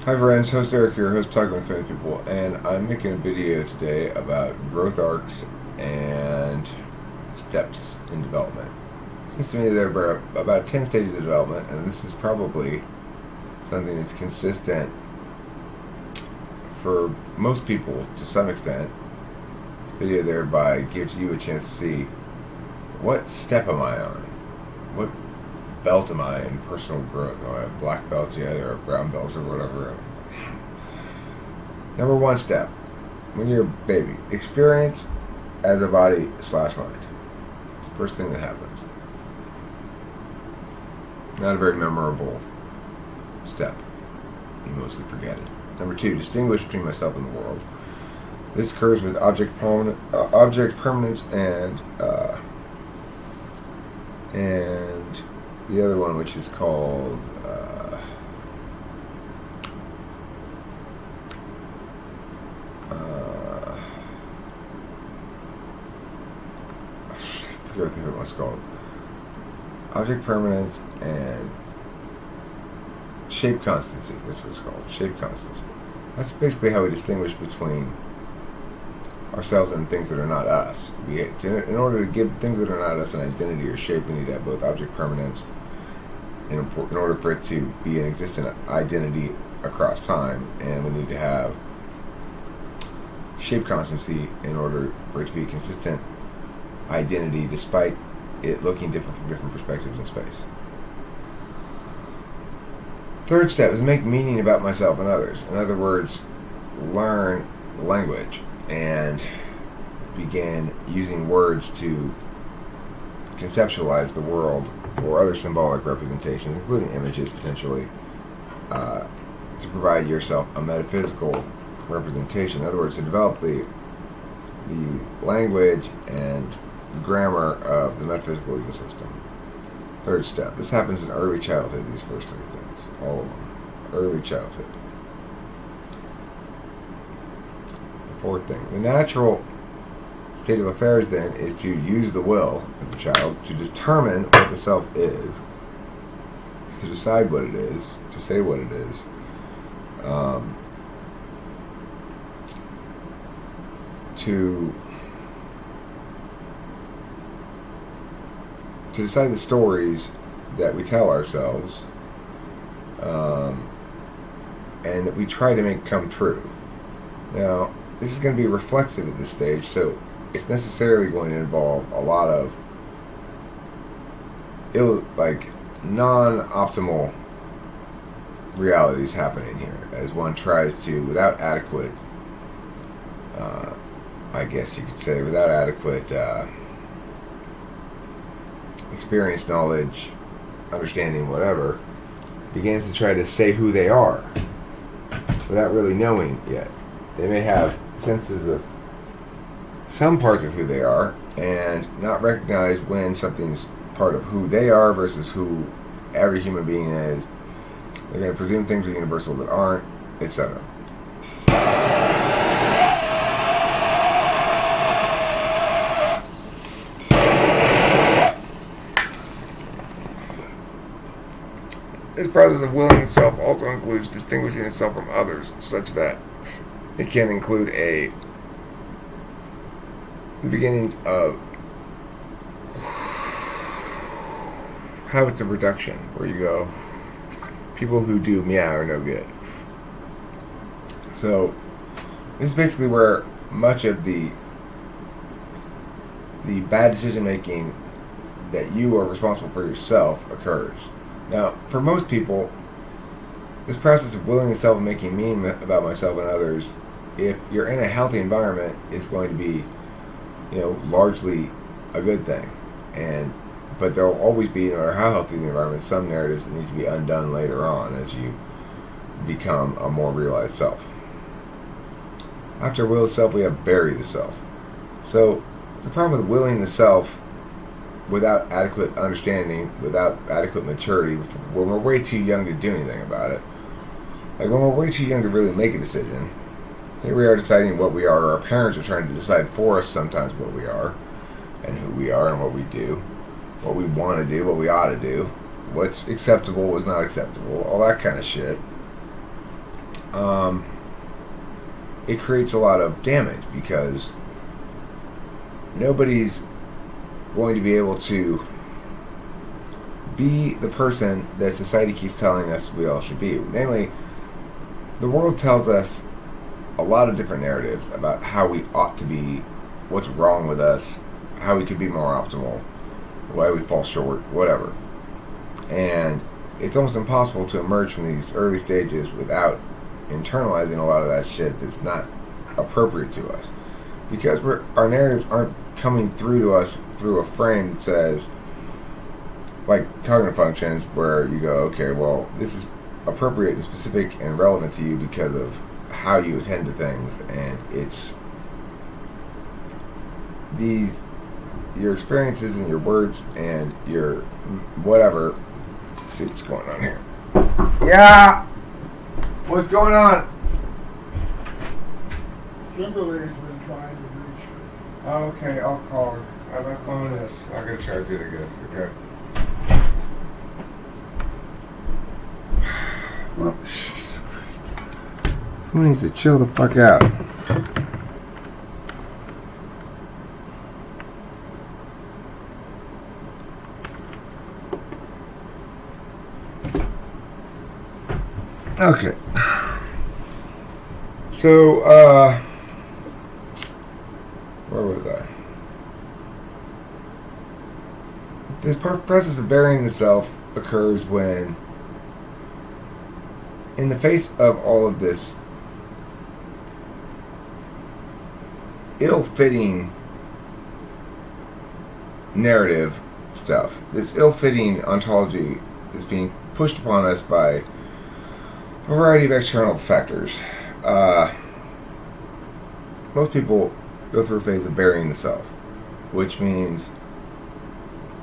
Hi friends, host Eric here, host Talking with Famous People, and I'm making a video today about growth arcs and steps in development. It seems to me there are about 10 stages of development, and this is probably something that's consistent for most people to some extent. This video thereby gives you a chance to see what step am I on? What belt am I in personal growth? Am I a black belt yet, or a brown belt, or whatever? Number one step, when you're a baby, experience as a body slash mind. First thing that happens. Not a very memorable step. You mostly forget it. Number two, distinguish between myself and the world. This occurs with object permanence and the other one, which is called I forget what the other one's called. Object permanence and shape constancy. That's what it's called. Shape constancy. That's basically how we distinguish between ourselves and things that are not us. In order to give things that are not us an identity or shape, we need to have both object permanence in order for it to be an existent identity across time, and we need to have shape constancy in order for it to be a consistent identity despite it looking different from different perspectives in space. Third step is make meaning about myself and others. In other words, learn language and begin using words to conceptualize the world or other symbolic representations, including images potentially, to provide yourself a metaphysical representation. In other words, to develop the language and grammar of the metaphysical ecosystem. Third step. This happens in early childhood, these first three things. All of them. Early childhood. The fourth thing. The natural state of affairs then is to use the will of the child to determine what the self is, to decide what it is, to say what it is, to decide the stories that we tell ourselves, and that we try to make come true. Now, this is going to be reflexive at this stage, so it's necessarily going to involve a lot of non-optimal realities happening here, as one tries to, without adequate, I guess you could say, without adequate experience, knowledge, understanding, whatever, begins to try to say who they are without really knowing yet. They may have senses of some parts of who they are and not recognize when something's part of who they are versus who every human being is. They're going to presume things are universal that aren't, etc. This process of willing itself also includes distinguishing itself from others, such that it can include the beginnings of habits of reduction, where you go, people who do meow are no good. So this is basically where much of the bad decision making that you are responsible for yourself occurs. Now, for most people, this process of willing itself and making meaning about myself and others, if you're in a healthy environment, is going to be, largely a good thing. But there will always be, no matter how healthy the environment, some narratives that need to be undone later on as you become a more realized self. After will the self, we have bury the self. So the problem with willing the self without adequate understanding, without adequate maturity, when we're way too young to do anything about it, like when we're way too young to really make a decision, here we are deciding what we are, or our parents are trying to decide for us sometimes what we are, and who we are, and what we do, what we want to do, what we ought to do, what's acceptable, what's not acceptable, all that kind of shit. it creates a lot of damage because nobody's going to be able to be the person that society keeps telling us we all should be. Namely, the world tells us a lot of different narratives about how we ought to be, what's wrong with us, how we could be more optimal, why we fall short, whatever. And it's almost impossible to emerge from these early stages without internalizing a lot of that shit that's not appropriate to us. Because our narratives aren't coming through to us through a frame that says, like cognitive functions, where you go, okay, well, this is appropriate and specific and relevant to you because of how you attend to things, and it's your experiences and your words and your whatever. Let's see what's going on here. Yeah! What's going on? Kimberly's been trying to reach you. Oh, okay, I'll call her. My phone is. I'm gonna charge it, I guess. Okay. Well, Jesus Christ. Who needs to chill the fuck out? Okay. So, where was I? This process of burying the self occurs when, in the face of all of this ill-fitting narrative stuff, this ill-fitting ontology is being pushed upon us by a variety of external factors. Most people go through a phase of burying the self, which means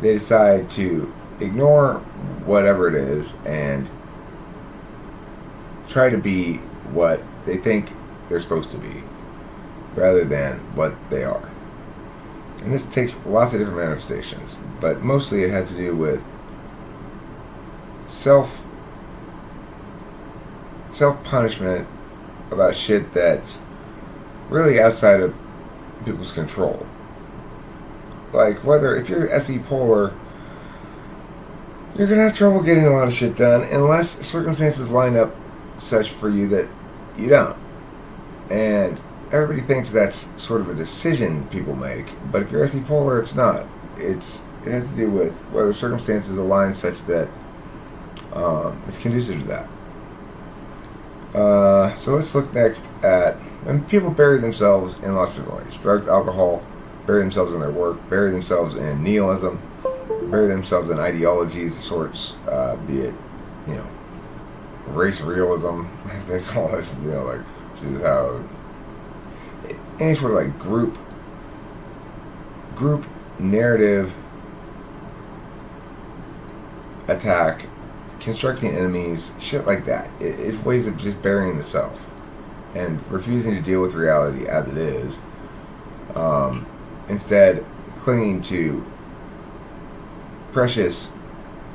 they decide to ignore whatever it is and try to be what they think they're supposed to be, rather than what they are. And this takes lots of different manifestations, but mostly it has to do with self-punishment about shit that's really outside of people's control. Like, if you're SE polar, you're going to have trouble getting a lot of shit done unless circumstances line up such for you that you don't. And everybody thinks that's sort of a decision people make, but if you're SE polar, it's not. It has to do with whether circumstances align such that it's conducive to that. So let's look next at, and people bury themselves in lots of different ways. Drugs, alcohol, bury themselves in their work, bury themselves in nihilism, bury themselves in ideologies of sorts, be it, race realism, as they call it, which is how any sort of like group narrative attack, constructing enemies, shit like that. It's ways of just burying the self and refusing to deal with reality as it is. Instead, clinging to precious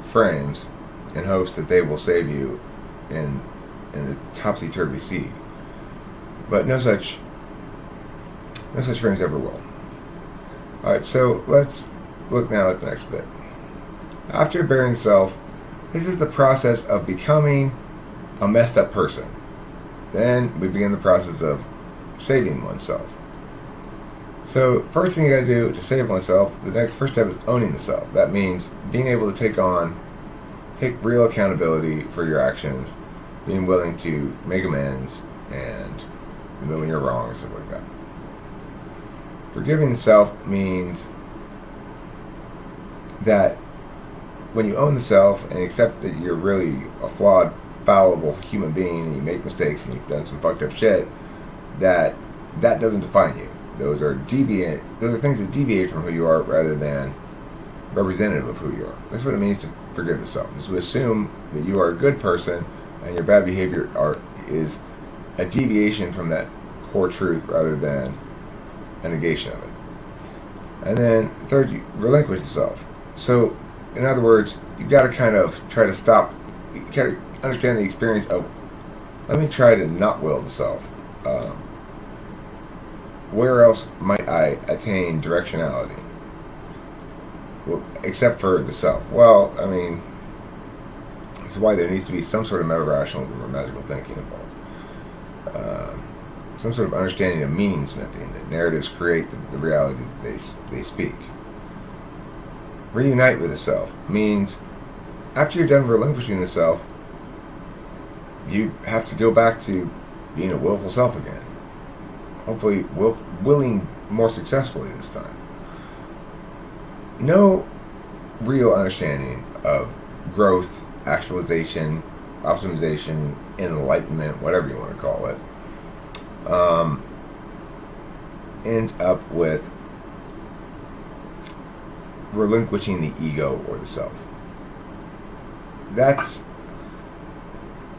frames in hopes that they will save you in the topsy-turvy sea. But no such frames ever will. Alright, so let's look now at the next bit. After burying self, this is the process of becoming a messed up person. Then we begin the process of saving oneself. So first thing you gotta do to save oneself, the first step is owning the self. That means being able to take real accountability for your actions, being willing to make amends, and admit when you're wrong and stuff like that. Forgiving the self means that when you own the self and accept that you're really a flawed, fallible human being and you make mistakes and you've done some fucked up shit, that doesn't define you. Those are things that deviate from who you are rather than representative of who you are. That's what it means to forgive the self. Is to assume that you are a good person and your bad behavior is a deviation from that core truth rather than a negation of it. And then third, you relinquish the self. So, in other words, you've got to kind of try to stop, you got to understand the experience of let me try to not will the self. Um, where else might I attain directionality? Well, except for the self. Well, I mean, this is why there needs to be some sort of meta-rationalism or magical thinking involved. Some sort of understanding of meaning smithing, that narratives create the reality that they speak. Reunite with the self means after you're done relinquishing the self, you have to go back to being a willful self again. Hopefully, willing more successfully this time. No real understanding of growth, actualization, optimization, enlightenment, whatever you want to call it, ends up with relinquishing the ego or the self. That's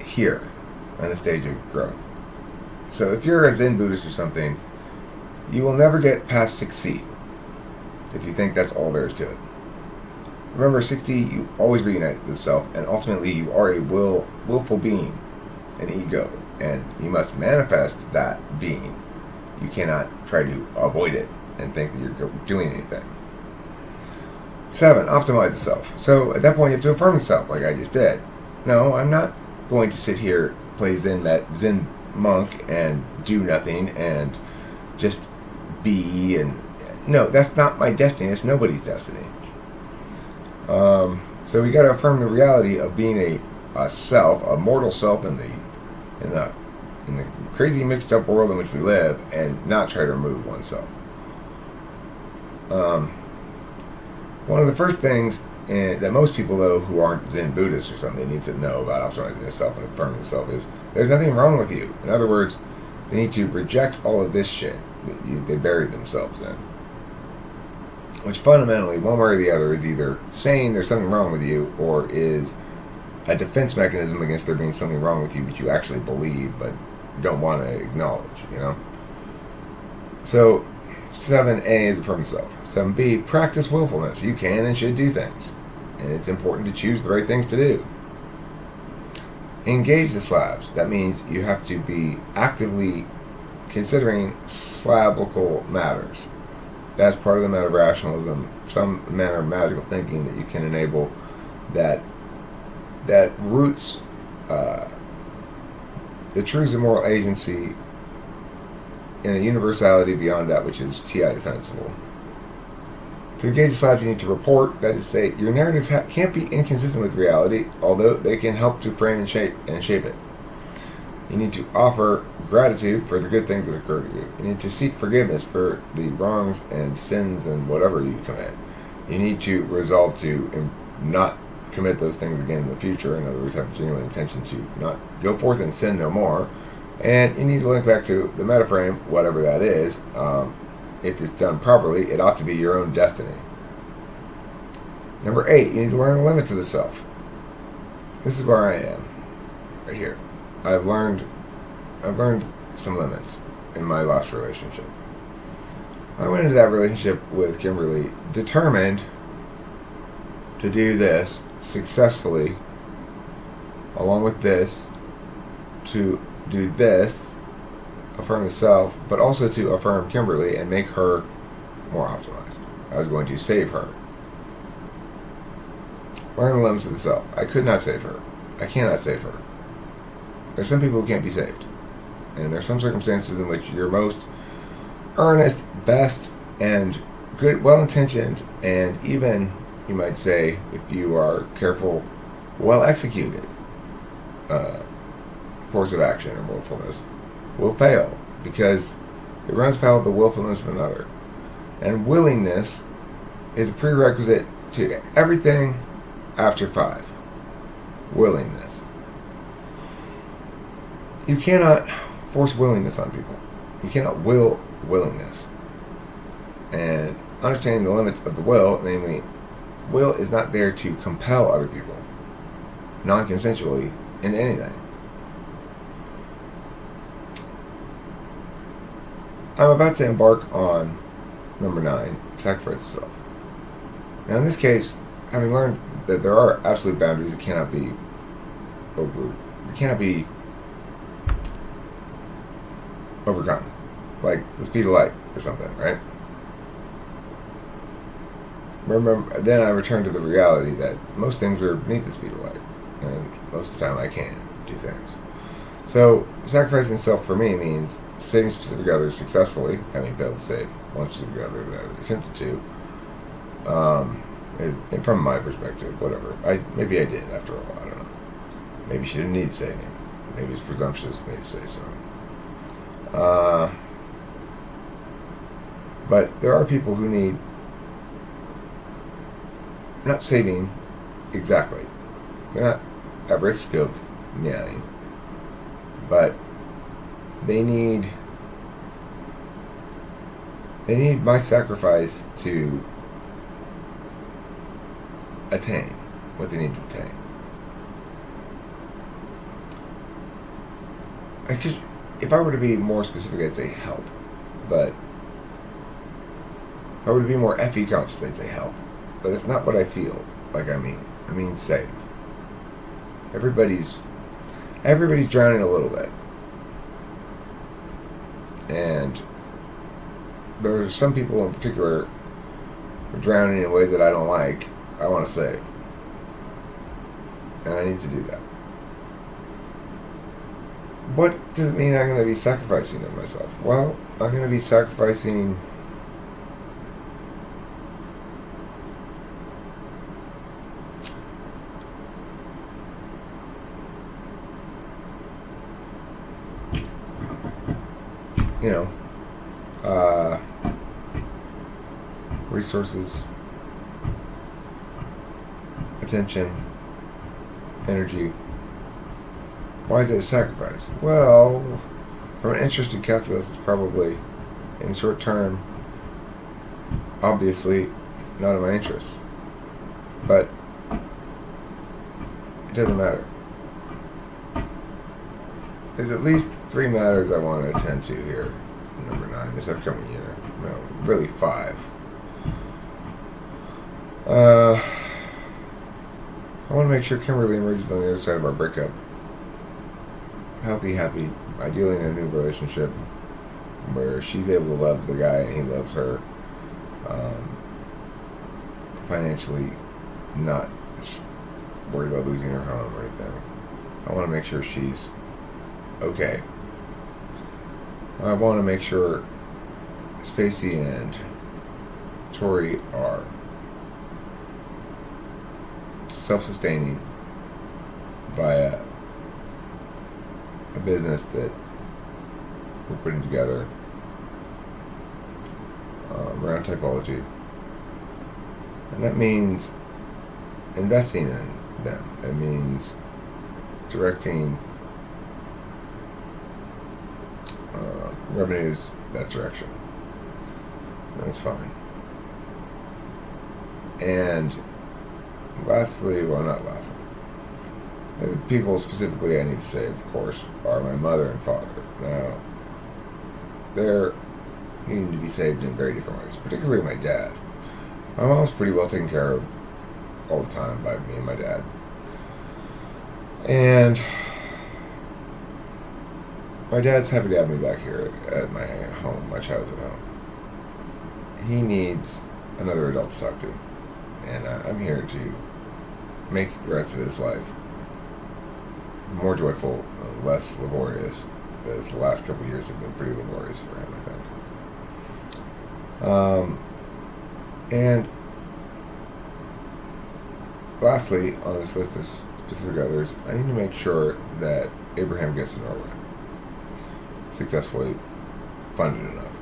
here on the stage of growth. So if you're a Zen Buddhist or something, you will never get past 6C if you think that's all there is to it. Remember, 6D, you always reunite with self, and ultimately you are a willful being, an ego, and you must manifest that being. You cannot try to avoid it and think that you're doing anything. 7, optimize the self. So at that point you have to affirm the self, like I just did. No, I'm not going to sit here, play Zen monk, and do nothing, and just be, and no, that's not my destiny. It's nobody's destiny. So we got to affirm the reality of being a self, a mortal self in the crazy mixed up world in which we live, and not try to remove oneself. One of the first things that most people, though, who aren't Zen Buddhists or something, need to know about optimizing the self and affirming the self is there's nothing wrong with you. In other words, they need to reject all of this shit that they buried themselves in. Which fundamentally, one way or the other, is either saying there's something wrong with you, or is a defense mechanism against there being something wrong with you that you actually believe but don't want to acknowledge, you know? So, 7A is affirm the self. 7B, practice willfulness. You can and should do things. And it's important to choose the right things to do. Engage the slabs. That means you have to be actively considering slabical matters. That's part of the meta of rationalism, some manner of magical thinking that you can enable that roots the truths of moral agency in a universality beyond that which is TI defensible. To engage the slabs, you need to report, that is to say, your narratives can't be inconsistent with reality, although they can help to frame and shape it. You need to offer gratitude for the good things that occur to you. You need to seek forgiveness for the wrongs and sins and whatever you commit. You need to resolve to not commit those things again in the future. In other words, have a genuine intention to not go forth and sin no more. And you need to link back to the metaframe, whatever that is. If it's done properly, it ought to be your own destiny. Number 8, you need to learn the limits of the self. This is where I am, right here. I've learned some limits in my last relationship. I went into that relationship with Kimberly determined to do this successfully, along with this, to do this, affirm the self, but also to affirm Kimberly and make her more optimized. I was going to save her. Learn the limits of the self. I could not save her. I cannot save her. There's some people who can't be saved. And there's some circumstances in which your most earnest, best, and good, well-intentioned, and even, you might say, if you are careful, well-executed course of action or willfulness will fail because it runs foul of the willfulness of another. And willingness is a prerequisite to everything after 5. Willingness. You cannot force willingness on people. You cannot will willingness. And understanding the limits of the will, namely, will is not there to compel other people non-consensually in anything. I'm about to embark on number 9, sacrifice itself. Now in this case, having learned that there are absolute boundaries that cannot be over, cannot be overcome, like the speed of light or something, right? Remember, then I return to the reality that most things are beneath the speed of light, and most of the time I can do things. So sacrificing self for me means saving specific others successfully, having failed to save one specific other that I attempted to. And from my perspective, whatever. Maybe I did after all. I don't know. Maybe she didn't need saving. Maybe it's presumptuous of me to say so. But there are people who need not saving exactly. They're not at risk of meowing, but they need my sacrifice to attain what they need to attain. If I were to be more specific, I'd say help. But if I were to be more FE conscious, I'd say help. But that's not what I feel like I mean. I mean save. Everybody's drowning a little bit. And there's some people in particular who are drowning in ways that I don't like. I want to save. And I need to do that. What does it mean I'm going to be sacrificing of myself? Well, I'm going to be sacrificing resources, attention, energy. Why is it a sacrifice? Well, from an interested calculus, it's probably, in the short term, obviously not in my interest. But it doesn't matter. There's at least 3 matters I want to attend to here. Number 9, this upcoming year. No, really 5. I want to make sure Kimberly emerges on the other side of our breakup healthy, happy, ideally in a new relationship where she's able to love the guy and he loves her, financially not worried about losing her home or anything. I want to make sure she's okay. I want to make sure Spacey and Tori are self-sustaining via a business that we're putting together around typology. And that means investing in them. It means directing revenues that direction. That's fine. And lastly, well, not lastly, the people specifically I need to save, of course, are my mother and father. Now, they're needing to be saved in very different ways, particularly my dad. My mom's pretty well taken care of all the time by me and my dad. And my dad's happy to have me back here at my home, my childhood home. He needs another adult to talk to. And I'm here to make the rest of his life more joyful, less laborious, because the last couple of years have been pretty laborious for him, I think. And lastly, on this list of specific others, I need to make sure that Abraham gets to Norway successfully funded enough.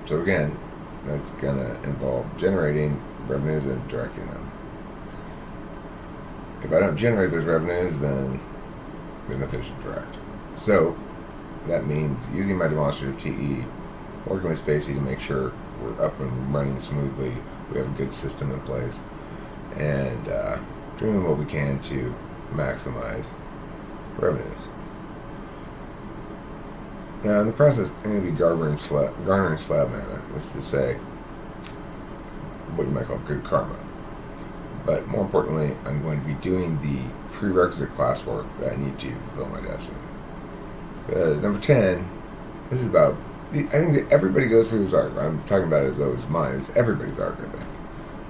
So again, that's going to involve generating revenues and directing them. If I don't generate those revenues, then there's no fish to direct. So that means using my demonstrative TE, working with Spacey to make sure we're up and running smoothly, we have a good system in place, and doing what we can to maximize revenues. Now, in the process, I'm going to be garnering slab mana, which is to say, what you might call good karma. But more importantly, I'm going to be doing the prerequisite classwork that I need to fulfill my destiny. Number 10, this is about I think that everybody goes through this arc. I'm talking about it as though it's mine. It's everybody's arc, I think.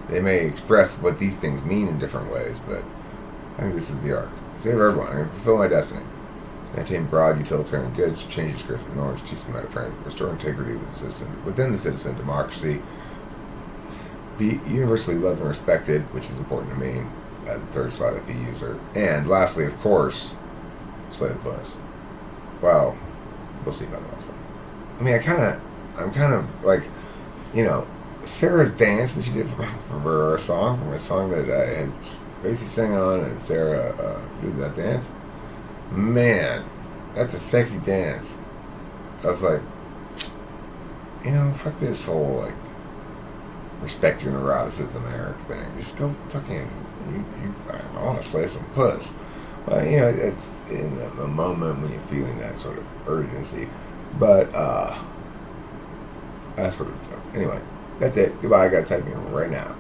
They may express what these things mean in different ways, but I think this is the arc. Save everyone. I'm going to fulfill my destiny. Maintain broad utilitarian goods, change descriptive norms, teach them how to frame, restore integrity within the citizen democracy, be universally loved and respected, which is important to me as a third slot if you user. And lastly, of course, slay the puss. Well, we'll see about the last one. I mean, I'm kind of like, you know, Sarah's dance that she did for her song, from a song that I had Tracy sang on and Sarah did that dance. Man, that's a sexy dance. I was like, you know, fuck this whole like respect your neuroticism, Eric thing. Just go fucking. I want to slay some puss. Well, you know, it's in a moment when you're feeling that sort of urgency. But that sort of stuff. Anyway, that's it. Goodbye. I got to type in right now.